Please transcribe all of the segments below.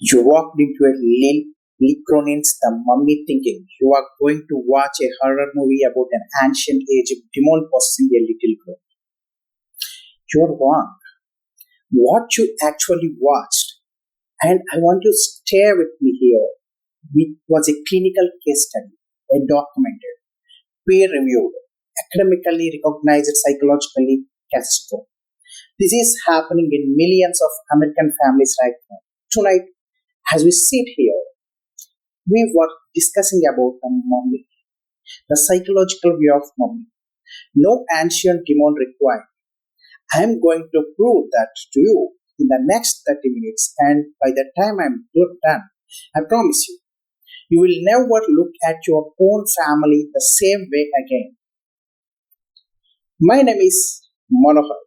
You walked into a Cronin's The Mummy thinking you are going to watch a horror movie about an ancient Egypt demon possessing a little girl. You're wrong. What you actually watched, and I want you to stay with me here, was a clinical case study, a documented, peer-reviewed, academically recognized psychologically catastrophe. This is happening in millions of American families right now. Tonight, as we sit here, we were discussing about the mummy, the psychological view of mummy. No ancient demon required. I am going to prove that to you in the next 30 minutes, and by the time I'm done, I promise you, you will never look at your own family the same way again. My name is Manohar.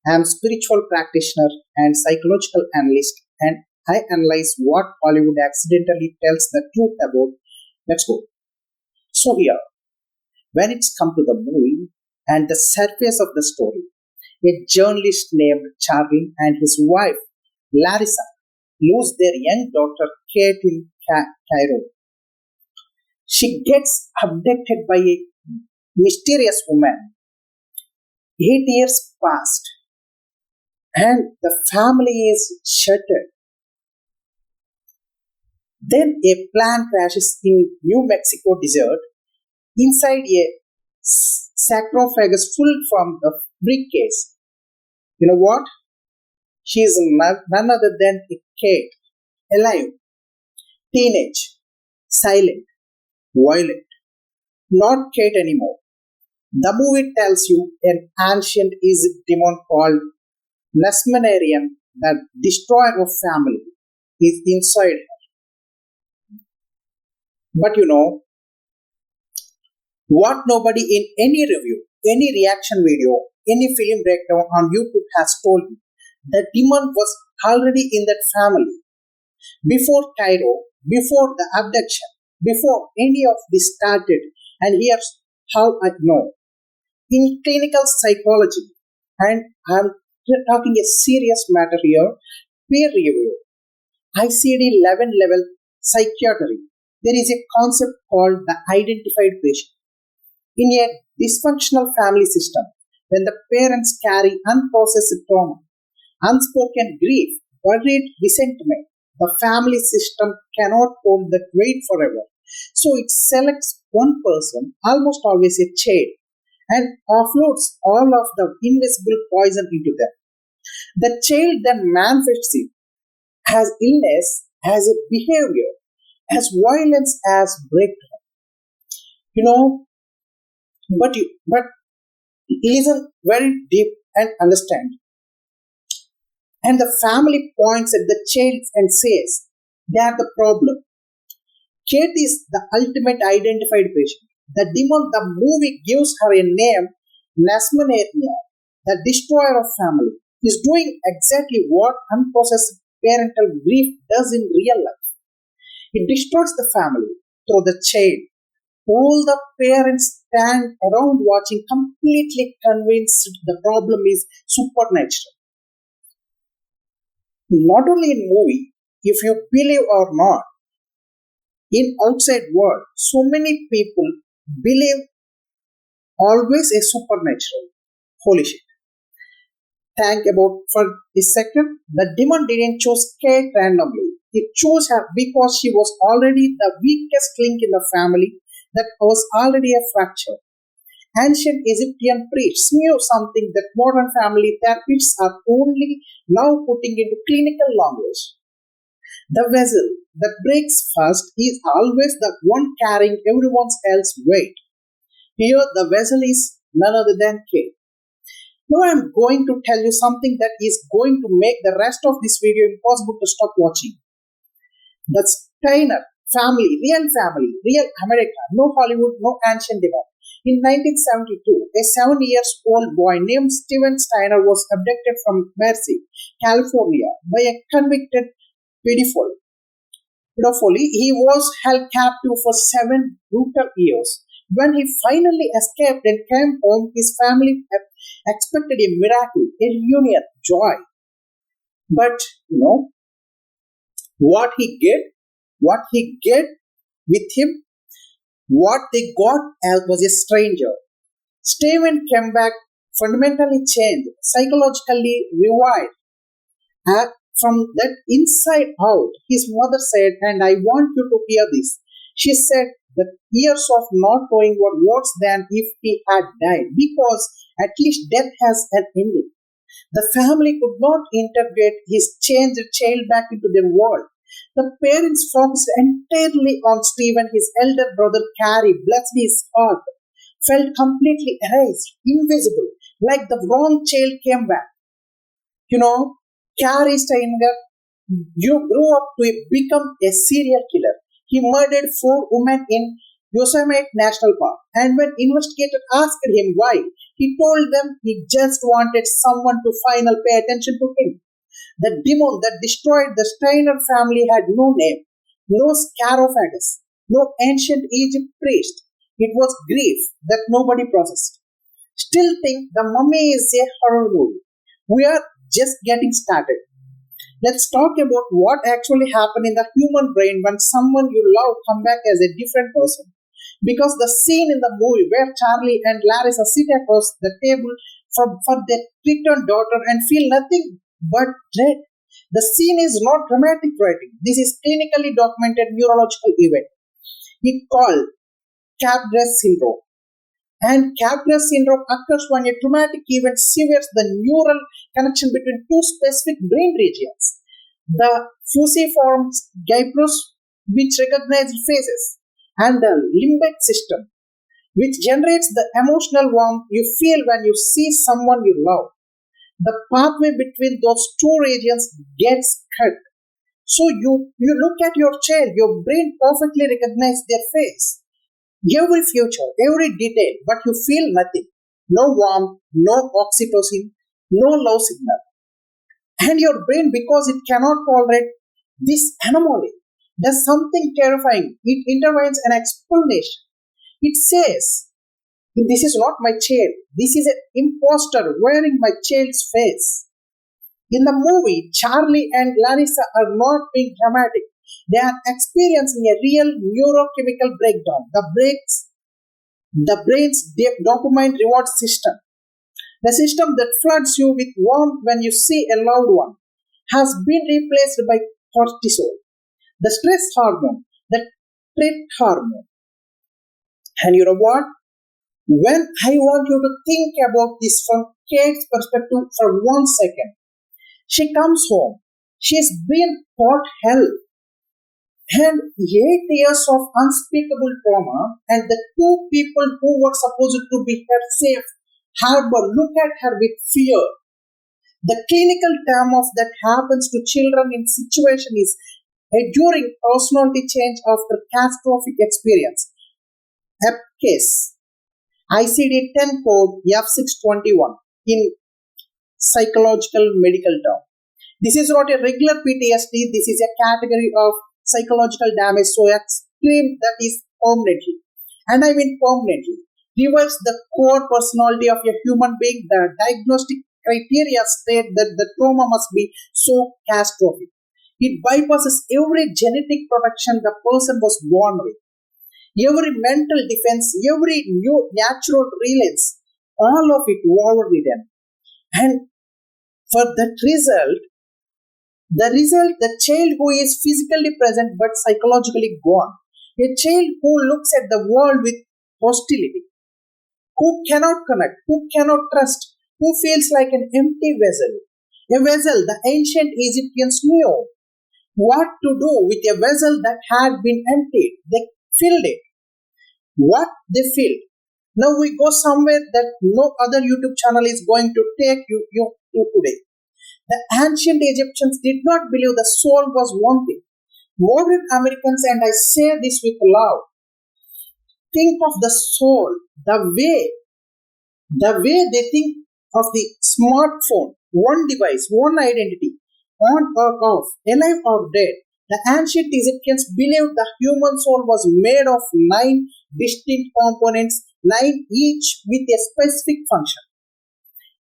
I am spiritual practitioner and psychological analyst, and I analyze what Hollywood accidentally tells the truth about. Let's go. So here, when it's come to the movie and the surface of the story, a journalist named Charlie and his wife Larissa lose their young daughter Kate in Cairo. She gets abducted by a mysterious woman. 8 years passed, and the family is shattered. Then a plane crashes in New Mexico desert inside a sarcophagus full from the briefcase. You know what? She is none other than a Kate, alive, teenage, silent, violent, not Kate anymore. The movie tells you an ancient Egypt demon called Nesmenarian, the destroyer of family, is inside her. But you know what nobody in any review, any reaction video, any film breakdown on YouTube has told you? The demon was already in that family. Before Cairo, before the abduction, before any of this started. And here's how I know. In clinical psychology, and I'm talking a serious matter here, peer review, ICD 11 level psychiatry, there is a concept called the identified patient. In a dysfunctional family system, when the parents carry unprocessed trauma, unspoken grief, buried resentment, the family system cannot hold that weight forever. So it selects one person, almost always a child, and offloads all of the invisible poison into them. The child then manifests it as illness, as a behavior, as violence, as breakdown. You know, but listen very deep and understand. And the family points at the child and says, they are the problem. Kate is the ultimate identified patient. The demon, the movie gives her a name, Nesmenarnia, the destroyer of family, is doing exactly what unprocessed parental grief does in real life. It destroys the family through the child. All the parents stand around watching, completely convinced the problem is supernatural. Not only in movie, if you believe or not, in outside world, so many people believe always a supernatural. Holy shit. Think about for a second. The demon didn't choose Kate randomly. It chose her because she was already the weakest link in the family that was already a fracture. Ancient Egyptian priests knew something that modern family therapists are only now putting into clinical language. The vessel that breaks first is always the one carrying everyone else's weight. Here, the vessel is none other than Kate. Now, I'm going to tell you something that is going to make the rest of this video impossible to stop watching. The Stayner family, real America, no Hollywood, no ancient demon. In 1972, a 7-year-old boy named Steven Stayner was abducted from Mercy, California by a convicted pedophile. He was held captive for 7 brutal years. When he finally escaped and came home, his family expected a miracle, a reunion, joy. But, What he get with him, what they got was a stranger. Steven came back fundamentally changed, psychologically revived. And from that inside out, his mother said, and I want you to hear this. She said, the years of not knowing were worse than if he had died, because at least death has an ending. The family could not integrate his changed child back into their world. The parents focused entirely on Stephen. His elder brother Carrie, blessed his heart, felt completely erased, invisible, like the wrong child came back. You know, Carrie Stayner, you grew up to become a serial killer. He murdered 4 women in Yosemite National Park. And when investigators asked him why, he told them he just wanted someone to finally pay attention to him. The demon that destroyed the Stayner family had no name, no sarcophagus, no ancient Egypt priest. It was grief that nobody processed. Still think the mummy is a horror movie. We are just getting started. Let's talk about what actually happened in the human brain when someone you love come back as a different person. Because the scene in the movie where Charlie and Larissa sit across the table for their returned daughter and feel nothing but dread. The scene is not dramatic writing. This is clinically documented neurological event. It called Capgras syndrome. And Capgras syndrome occurs when a traumatic event severs the neural connection between two specific brain regions. The fusiform gyrus, which recognizes faces, and the limbic system, which generates the emotional warmth you feel when you see someone you love. The pathway between those two regions gets cut. So you look at your child, your brain perfectly recognizes their face, every feature, every detail, but you feel nothing. No warmth, no oxytocin, no love signal. And your brain, because it cannot tolerate this anomaly, does something terrifying. It intervenes an explanation. It says, this is not my child. This is an imposter wearing my child's face. In the movie, Charlie and Larissa are not being dramatic. They are experiencing a real neurochemical breakdown. The brain's dopamine reward system, the system that floods you with warmth when you see a loved one, has been replaced by cortisol, the stress hormone, the threat hormone. And you know what? When I want you to think about this from Kate's perspective for 1 second, she comes home. She's been taught hell and 8 years of unspeakable trauma, and the two people who were supposed to be her safe harbor look at her with fear. The clinical term of that happens to children in situation is enduring personality change after catastrophic experience. EPCASE, ICD-10 code F621 in psychological medical term. This is not a regular PTSD. This is a category of psychological damage so extreme that is permanently, and I mean permanently, reverse the core personality of a human being. The diagnostic criteria state that the trauma must be so catastrophic. It bypasses every genetic protection the person was born with, every mental defense, every new natural reliance, all of it overridden. And for that result, the child who is physically present but psychologically gone, a child who looks at the world with hostility, who cannot connect, who cannot trust, who feels like an empty vessel. A vessel the ancient Egyptians knew what to do with a vessel that had been emptied. They filled it. What they filled. Now we go somewhere that no other YouTube channel is going to take you today. The ancient Egyptians did not believe the soul was one thing. Modern Americans, and I say this with love, think of the soul the way they think of the smartphone, one device, one identity, on or off, alive or dead. The ancient Egyptians believed the human soul was made of 9 distinct components, 9 each with a specific function.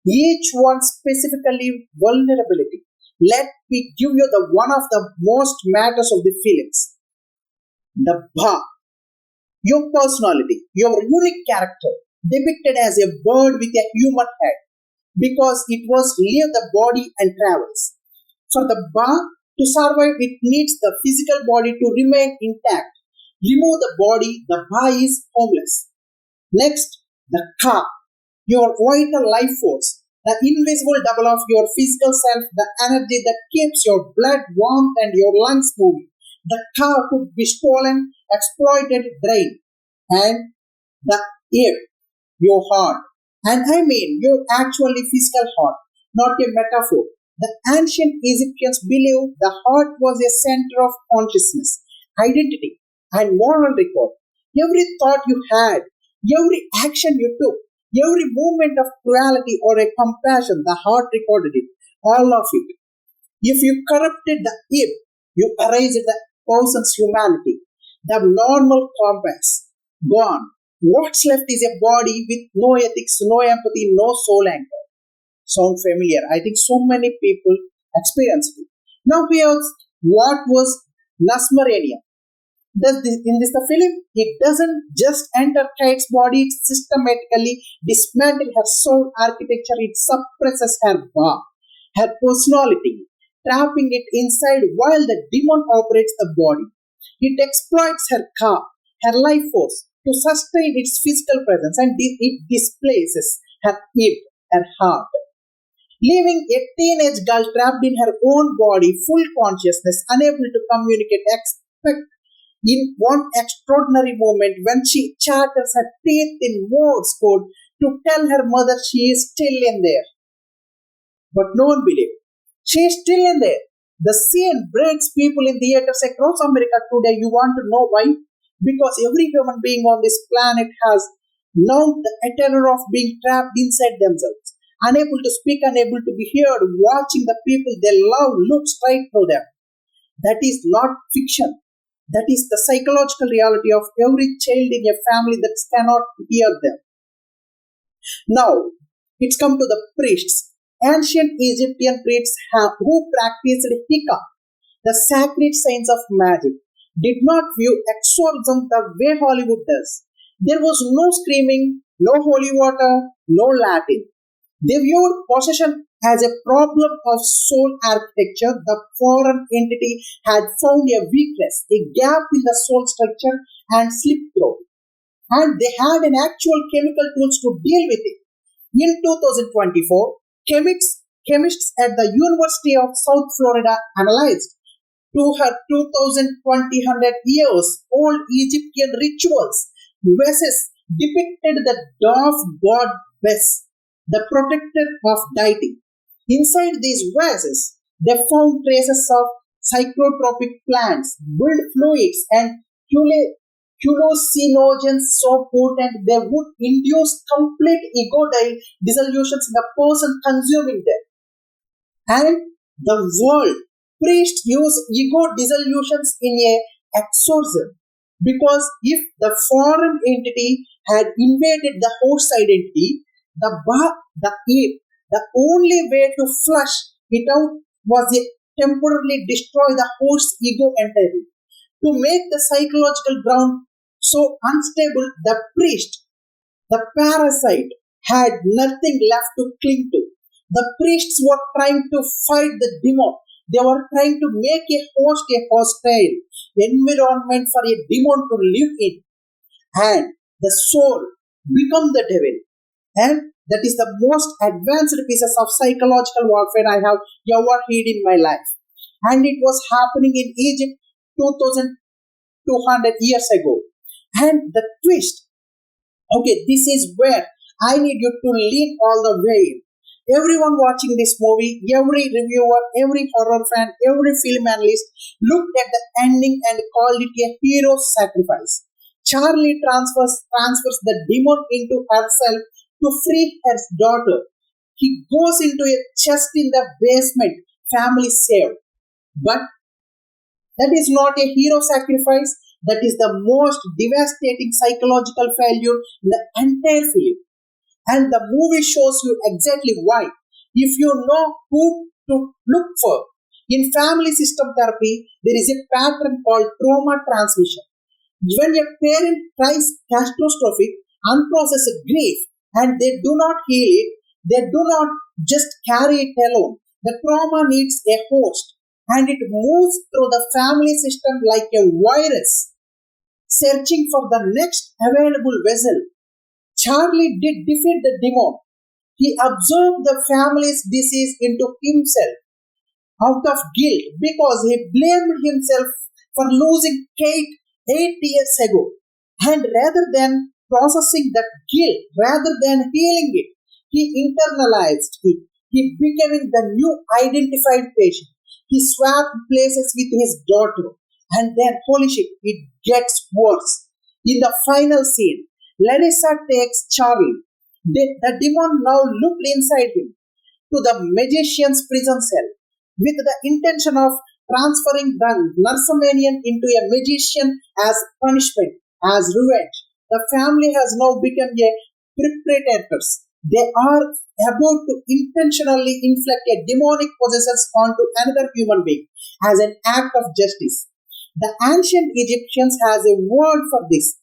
Each one specifically vulnerability. let me give you the one of the most matters of the feelings. The Ba, your personality, your unique character, depicted as a bird with a human head, because it was leave the body and travels. For the Ba to survive, it needs the physical body to remain intact. Remove the body, the Ba is homeless. Next, the Ka, your vital life force, the invisible double of your physical self, the energy that keeps your blood warm and your lungs moving. The Ka could be stolen, exploited, drained. And the If, your heart. And I mean your actually physical heart, not a metaphor. The ancient Egyptians believed the heart was a center of consciousness, identity, and moral record. Every thought you had, every action you took, every movement of cruelty or a compassion, the heart recorded it, all of it. If you corrupted the if, you erased the person's humanity. The normal compass, gone. What's left is a body with no ethics, no empathy, no soul anchor. Sound familiar? I think so many people experienced it. Now here's what was Nasmarania. In this the film, it doesn't just enter Kate's body, it systematically dismantles her soul architecture, it suppresses her Ba, her personality, trapping it inside while the demon operates the body. It exploits her Ka, her life force, to sustain its physical presence, and it displaces her id, her heart, leaving a teenage girl trapped in her own body, full consciousness, unable to communicate, except in one extraordinary moment when she chatters her teeth in Morse code to tell her mother she is still in there. But no one believes. She is still in there. The scene breaks people in theaters across America today. You want to know why? Because every human being on this planet has known the terror of being trapped inside themselves, unable to speak, unable to be heard, watching the people they love look straight through them. That is not fiction. That is the psychological reality of every child in a family that cannot hear them. Now, it's come to the priests. Ancient Egyptian priests who practiced Hika, the sacred science of magic, did not view exorcism the way Hollywood does. There was no screaming, no holy water, no Latin. They viewed possession as a problem of soul architecture. The foreign entity had found a weakness, a gap in the soul structure, and slipped through. And they had an actual chemical tools to deal with it. In 2024, chemists at the University of South Florida analyzed 2,000 years old Egyptian rituals. Vases depicted the dove god Bes, the protector of deity. Inside these vases, they found traces of psychotropic plants, build fluids, and hallucinogens so potent they would induce complete ego dissolutions in the person consuming them. And the world, priests use ego dissolutions in a exorcism, because if the foreign entity had invaded the host identity, the only way to flush it out was to temporarily destroy the host's ego entirely. To make the psychological ground so unstable, the priest, the parasite, had nothing left to cling to. The priests were trying to fight the demon. They were trying to make a host a hostile environment for a demon to live in. And the soul become the devil. And that is the most advanced pieces of psychological warfare I have ever heard in my life. And it was happening in Egypt 2200 years ago. And the twist, okay, this is where I need you to lean all the way in. Everyone watching this movie, every reviewer, every horror fan, every film analyst looked at the ending and called it a hero's sacrifice. Charlie transfers the demon into herself to free her daughter. He goes into a chest in the basement, family saved. But that is not a hero sacrifice. That is the most devastating psychological failure in the entire film. And the movie shows you exactly why. If you know who to look for, In family system therapy, there is a pattern called trauma transmission. When a parent tries catastrophic, unprocessed grief and they do not heal it, they do not just carry it alone. The trauma needs a host and it moves through the family system like a virus, searching for the next available vessel. Charlie did defeat the demon. He absorbed the family's disease into himself out of guilt because he blamed himself for losing Kate 8 years ago. And rather than processing that guilt, rather than healing it, he internalized it. He became the new identified patient. He swapped places with his daughter. And then, holy shit, it gets worse. In the final scene, Larissa takes Charlie. The demon now looked inside him to the magician's prison cell with the intention of transferring the Narcomanian into a magician as punishment, as revenge. The family has now become a perpetrators. They are about to intentionally inflict a demonic possession onto another human being as an act of justice. The ancient Egyptians has a word for this.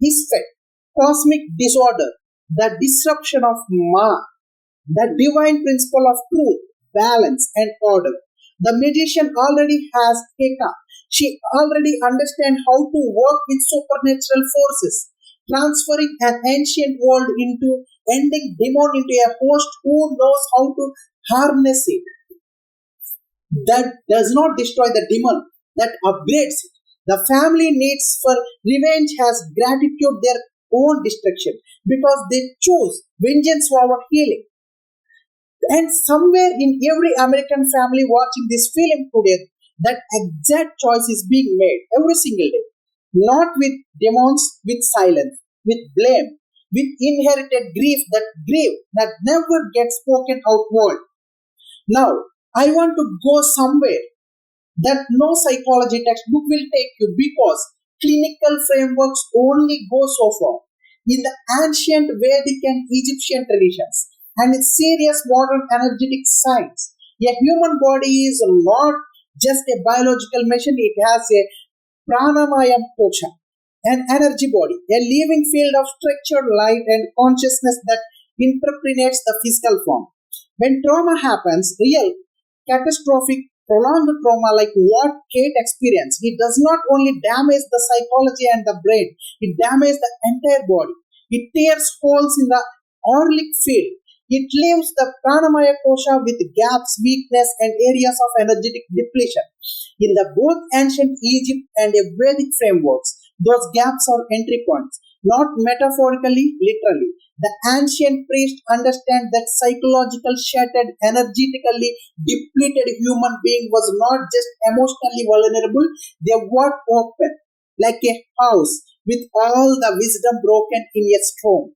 Isfet, cosmic disorder, the disruption of Ma, the divine principle of truth, balance, and order. The magician already has Heka. She already understands how to work with supernatural forces, transferring an ancient world into ending demon into a host who knows how to harness it. That does not destroy the demon, that upgrades it. The family needs for revenge has gratitude their own destruction because they chose vengeance over healing. And somewhere in every American family watching this film today, that exact choice is being made every single day. Not with demons, with silence, with blame, with inherited grief that never gets spoken outward. Now, I want to go somewhere that no psychology textbook will take you because clinical frameworks only go so far. In the ancient Vedic and Egyptian traditions, and in serious modern energetic science, a human body is not just a biological machine, it has a pranamayam kosha, an energy body, a living field of structured light and consciousness that interprets the physical form. When trauma happens, real, catastrophic, prolonged trauma like what Kate experienced, it does not only damage the psychology and the brain, it damages the entire body. It tears holes in the auric field. It leaves the pranamaya kosha with gaps, weakness, and areas of energetic depletion. In the both ancient Egypt and Vedic frameworks, those gaps are entry points, not metaphorically, literally. The ancient priests understand that psychological, shattered, energetically depleted human being was not just emotionally vulnerable, they were open, like a house with all the wisdom broken in a storm.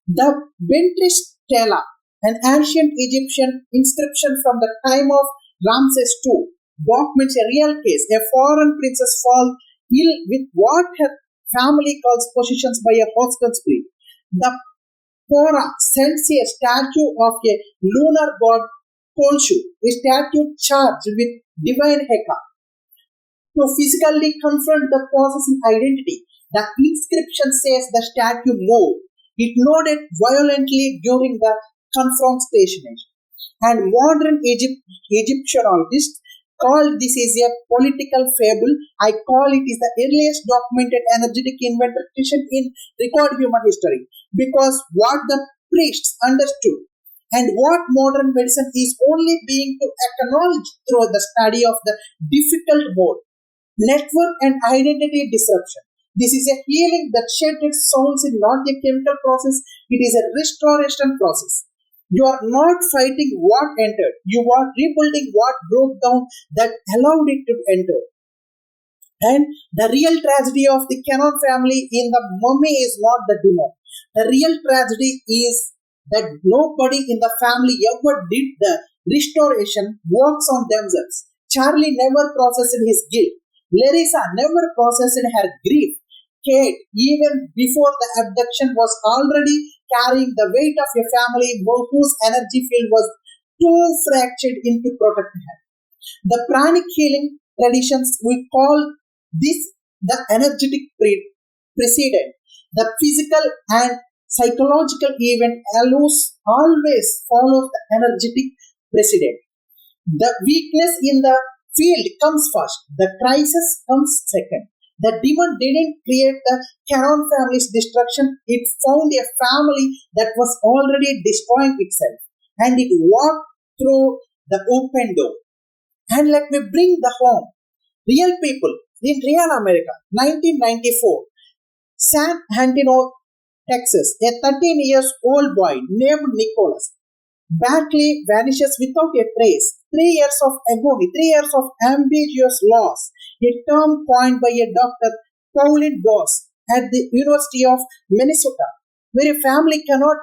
The Bentry Stela, an ancient Egyptian inscription from the time of Ramses II, documents a real case. A foreign princess falls ill with what her family calls possessions by a hostile spirit. The Pora sends a statue of a lunar god Khonshu, a statue charged with divine Heka, to physically confront the possessing identity. The inscription says the statue moved. It nodded violently during the confrontation. And modern Egyptologists call this is a political fable. I call it is the earliest documented energetic invention in record human history. Because what the priests understood and what modern medicine is only being to acknowledge through the study of the difficult mode, network and identity disruption. This is a healing that shattered souls is not a chemical process, it is a restoration process. You are not fighting what entered, you are rebuilding what broke down that allowed it to enter. And the real tragedy of the Cannon family in the mummy is not the demon. The real tragedy is that nobody in the family ever did the restoration works on themselves. Charlie never processed his guilt. Larissa never processed her grief. Kate, even before the abduction, was already carrying the weight of a family whose energy field was too fractured to protect her. The pranic healing traditions we call this the energetic precedent. The physical and psychological event always follows the energetic precedent. The weakness in the field comes first, the crisis comes second. The demon didn't create the Caron family's destruction, it found a family that was already destroying itself and it walked through the open door. And let me bring the home. Real people in real America, 1994, San Antonio, Texas, a 13 years old boy named Nicholas Barclay vanishes without a trace. 3 years of agony, 3 years of ambiguous loss, a term coined by a Dr. Pauline Boss at the University of Minnesota, where a family cannot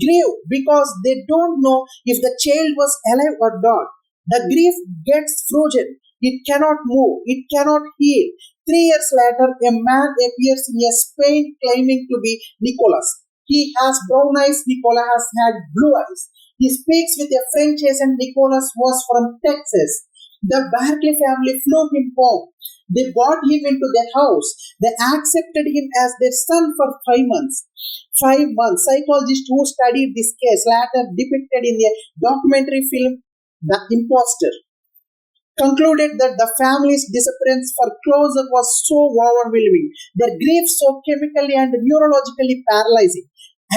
grieve because they don't know if the child was alive or not. The grief gets frozen. It cannot move. It cannot heal. 3 years later, a man appears in Spain claiming to be Nicholas. He has brown eyes. Nicholas has had blue eyes. He speaks with a French accent. Nicholas was from Texas. The Barclay family flew him home. They brought him into their house. They accepted him as their son for 5 months. 5 months. Psychologists who studied this case later depicted in a documentary film The Imposter concluded that the family's disappearance for closure was so overwhelming, their grief so chemically and neurologically paralyzing,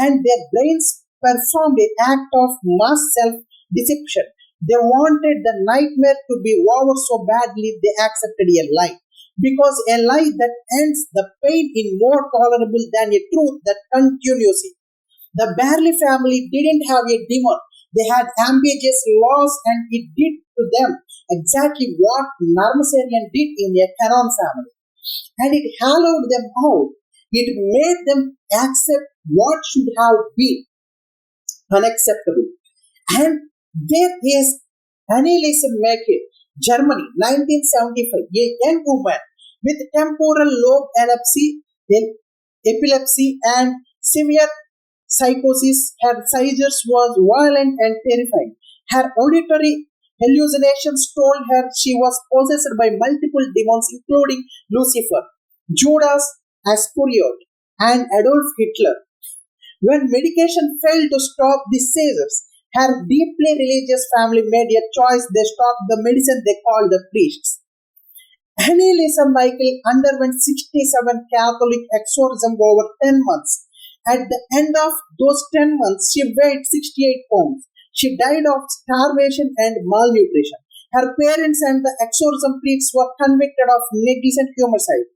and their brains performed an act of mass self-deception. They wanted the nightmare to be over so badly they accepted a lie. Because a lie that ends the pain is more tolerable than a truth that continues it. The Barley family didn't have a demon. They had ambiguous laws and it did to them exactly what Narmasarian did in a Canon family. And it hollowed them out. It made them accept what should have been unacceptable. And there is Anneliese Michel, Germany, 1975, a young woman with temporal lobe epilepsy and severe psychosis. Her seizures was violent and terrifying. Her auditory hallucinations told her she was possessed by multiple demons including Lucifer, Judas Iscariot, and Adolf Hitler. When medication failed to stop the seizures, her deeply religious family made a choice. They stopped the medicine they called the priests. Anneliese Michel underwent 67 Catholic exorcisms over 10 months. At the end of those 10 months, she weighed 68 pounds. She died of starvation and malnutrition. Her parents and the exorcism priests were convicted of negligent homicide.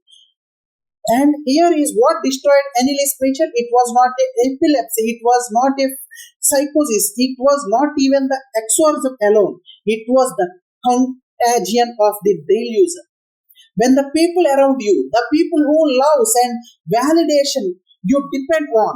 And here is what destroyed Anneliese Michel. It was not a epilepsy, it was not a psychosis, it was not even the exorcism alone. It was the contagion of the delusion. When the people around you, the people who loves and validation you depend on,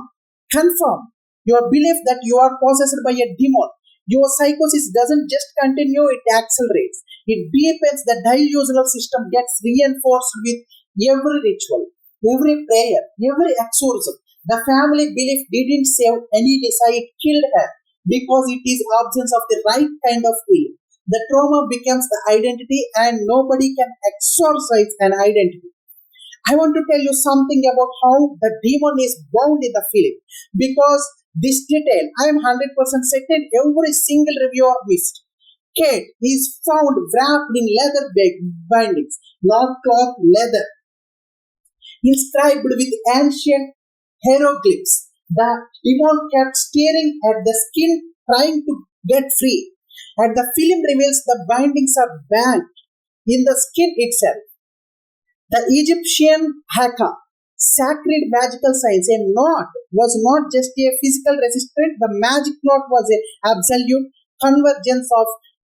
confirm your belief that you are possessed by a demon, your psychosis doesn't just continue, it accelerates. It deepens. The delusional system gets reinforced with every ritual, every prayer, every exorcism. The family belief didn't save Anneliese, it killed her because it is absence of the right kind of healing. The trauma becomes the identity and nobody can exorcise an identity. I want to tell you something about how the demon is bound in the film because this detail I am 100% certain every single reviewer missed. Kate is found wrapped in leather bindings, not cloth, leather, inscribed with ancient hieroglyphs. The demon kept staring at the skin, trying to get free. And the film reveals the bindings are banned in the skin itself. The Egyptian haka, sacred magical science, a knot was not just a physical resistance, the magic knot was an absolute convergence of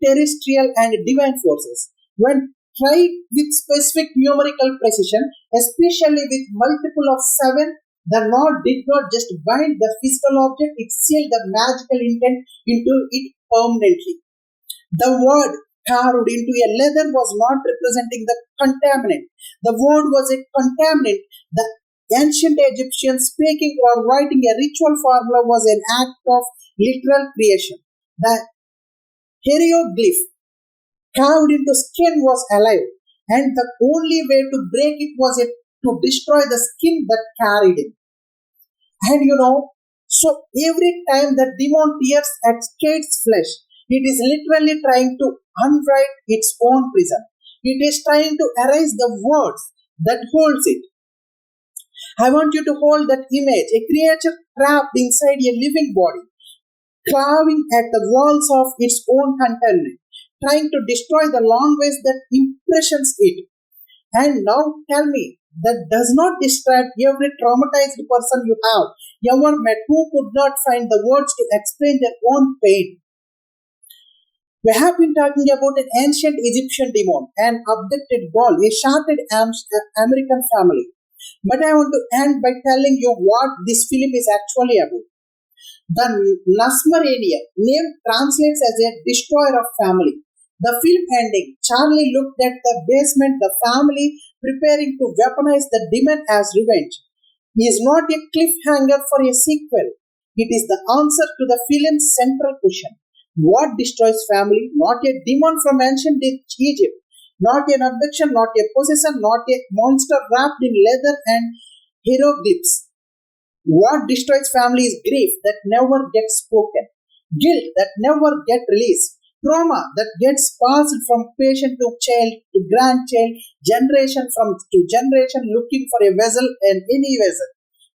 terrestrial and divine forces. When tried with specific numerical precision, especially with multiple of 7, the knot did not just bind the physical object, it sealed the magical intent into it permanently. The word carved into a leather was not representing the contaminant. The word was a contaminant. The ancient Egyptians speaking or writing a ritual formula was an act of literal creation. The hieroglyph carved into skin was alive, and the only way to break it was to destroy the skin that carried it. And so every time the demon tears at Kate's flesh, it is literally trying to unwrite its own prison. It is trying to erase the words that holds it. I want you to hold that image, a creature trapped inside a living body, clawing at the walls of its own containment, trying to destroy the language that impressions it. And now tell me, that does not describe every traumatized person you have ever met who could not find the words to explain their own pain. We have been talking about an ancient Egyptian demon, an abducted doll, a shattered American family. But I want to end by telling you what this film is actually about. The Nasmaranian name translates as a destroyer of family. The film ending, Charlie looked at the basement, the family preparing to weaponize the demon as revenge, is not a cliffhanger for a sequel. It is the answer to the film's central question. What destroys family? Not a demon from ancient Egypt, not an abduction, not a possession, not a monster wrapped in leather and hieroglyphs. What destroys family is grief that never gets spoken, guilt that never gets released, trauma that gets passed from patient to child to grandchild, generation to generation, looking for a vessel and any vessel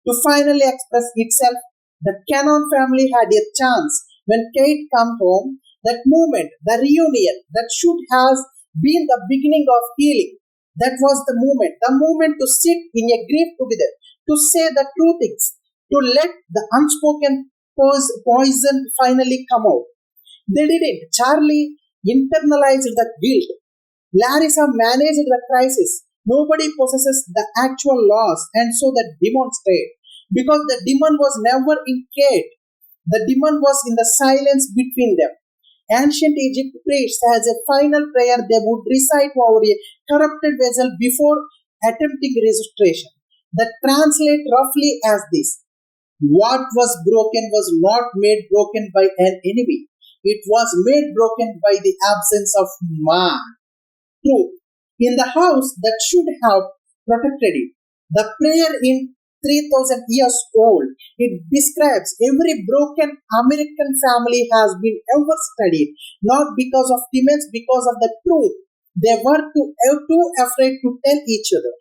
to finally express itself. The Cannon family had a chance when Kate came home. That moment, the reunion that should have been the beginning of healing. That was the moment to sit in a grief together, to say the true things, to let the unspoken poison finally come out. They didn't. Charlie internalized the guilt. Larissa managed the crisis. Nobody possesses the actual loss, and so the demon stayed. Because the demon was never in Kate. The demon was in the silence between them. Ancient Egypt priests, as a final prayer, they would recite over a corrupted vessel before attempting restoration. That translate roughly as this: what was broken was not made broken by an enemy. It was made broken by the absence of man. Truth. In the house that should have protected it. The prayer in 3000 years old. It describes every broken American family has been ever studied, not because of demons, because of the truth. They were too afraid to tell each other.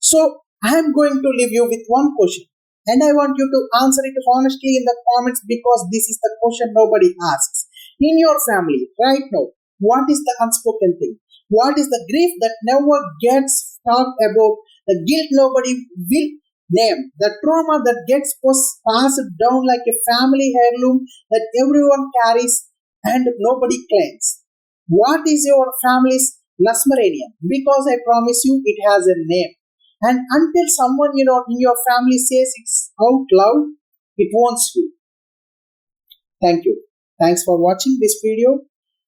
So I am going to leave you with one question, and I want you to answer it honestly in the comments, because this is the question nobody asks. In your family right now, what is the unspoken thing? What is the grief that never gets talked about? The guilt nobody will name, the trauma that gets passed down like a family heirloom that everyone carries and nobody claims. What is your family's Lasmaranian? Because I promise you, it has a name. And until someone in your family says it's out loud, it won't you. Thank you. Thanks for watching this video,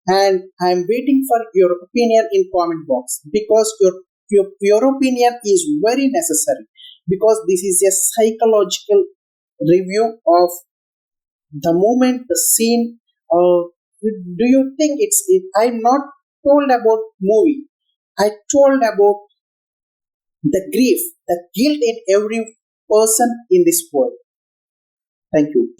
and I'm waiting for your opinion in comment box, because your opinion is very necessary, because this is a psychological review of the moment, the scene. Do you think I'm not told about movie. I told about the grief, the guilt in every person in this world. Thank you.